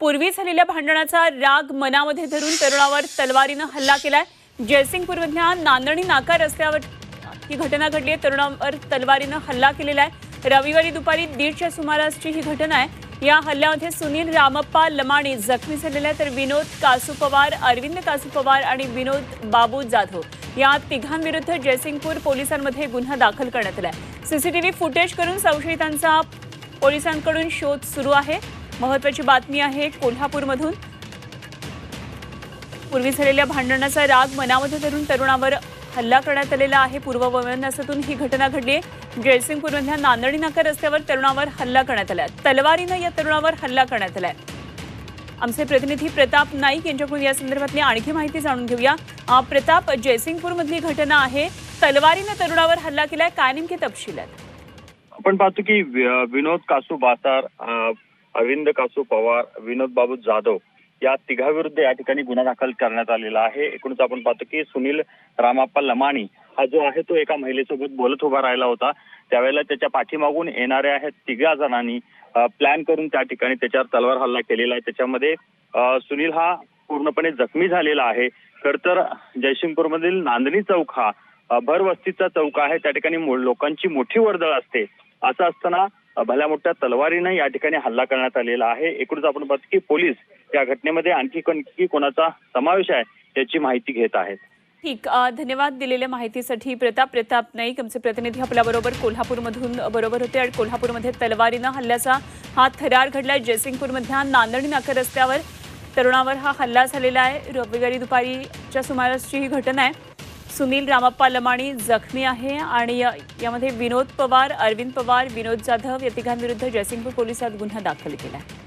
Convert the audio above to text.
पूर्वी झालेल्या भांडणाचा राग मनामध्ये धरून तरुणावर तलवारीनं हल्ला केलाय। जयसिंगपूरमधल्या नांदणी नाका रस्त्यावर ही घटना घडली आहे। तरुणावर तलवारीनं हल्ला केलेला आहे। रविवारी दुपारी 1:30च्या सुमारासची ही घटना आहे। या हल्ल्यामध्ये सुनील रामप्पा लमाणी जखमी झालेले आहेत, तर विनोद कासू पवार, अरविंद कासू पवार आणि विनोद बाबू जाधव या तिघांविरुद्ध जयसिंगपूर पोलिसांमध्ये गुन्हा दाखल करण्यात आला आहे। सीसीटीव्ही फुटेज करून संशयितांचा पोलिसांकडून शोध सुरू आहे। महत्त्वाची बातमी आहे कोल्हापूरमधून। पूर्वी झालेल्या भांडणाचा राग मनामध्ये धरून तरुणावर हल्ला करण्यात आलेला आहे। पूर्ववैमनस्यातून ही घटना घडली आहे। जयसिंगपूरमधल्या नांदणी नाका रस्त्यावर तरुणावर हल्ला करण्यात आला आहे। तलवारीनं या तरुणावर हल्ला करण्यात आला आहे। आमचे प्रतिनिधी प्रताप नाईक यांच्याकडून या संदर्भातली आणखी माहिती जाणून घेऊया। प्रताप, जयसिंगपूरमधली घटना आहे, तलवारीनं तरुणावर हल्ला केलाय, काय नेमके तपशील आहेत? आपण पाहतो की विनोद कासू बासार, अरविंद कासू पवार, विनोद बाबू जाधव या तिघांविरुद्ध या ठिकाणी गुन्हा दाखल करण्यात आलेला आहे। एकूणच आपण पाहतो की सुनील रामप्पा लमाणी हा जो आहे तो एका महिलेसोबत बोलत उभा राहिला होता। त्यावेळेला त्याच्या पाठीमागून येणाऱ्या आहेत तिघा जणांनी प्लॅन करून त्या ठिकाणी त्याच्यावर तलवार हल्ला केलेला आहे। त्याच्यामध्ये सुनील हा पूर्णपणे जखमी झालेला आहे। खर तर जयसिंगपूरमधील नांदणी चौक हा भरवस्तीचा चौक आहे। त्या ठिकाणी लोकांची मोठी वर्दळ असते। असं असताना भल्या मोठ्या तलवारीनं या ठिकाणी हल्ला करण्यात आलेला आहे। एकूणच आपण पाहतो की पोलीस या घटनेमध्ये आणखी कोणाचा समावेश आहे याची माहिती घेत आहेत। ठीक, धन्यवाद दिलेल्या माहितीसाठी प्रताप नाईक आमचे प्रतिनिधी आपल्याबरोबर कोल्हापूरमधून बरोबर होते। आणि कोल्हापूरमध्ये तलवारीनं हल्ल्याचा हा थरार घडलाय। जयसिंगपूरमधल्या नांदणी नाका रस्त्यावर तरुणावर हा हल्ला झालेला आहे। रविवारी दुपारीच्या सुमारासची ही घटना आहे। सुनील रामप्पा लमाणी जखमी आहे आणि यामध्ये विनोद पवार, अरविंद पवार, विनोद जाधव या तिघांविरुद्ध जयसिंगपूर पोलिसात गुन्हा दाखल केला आहे।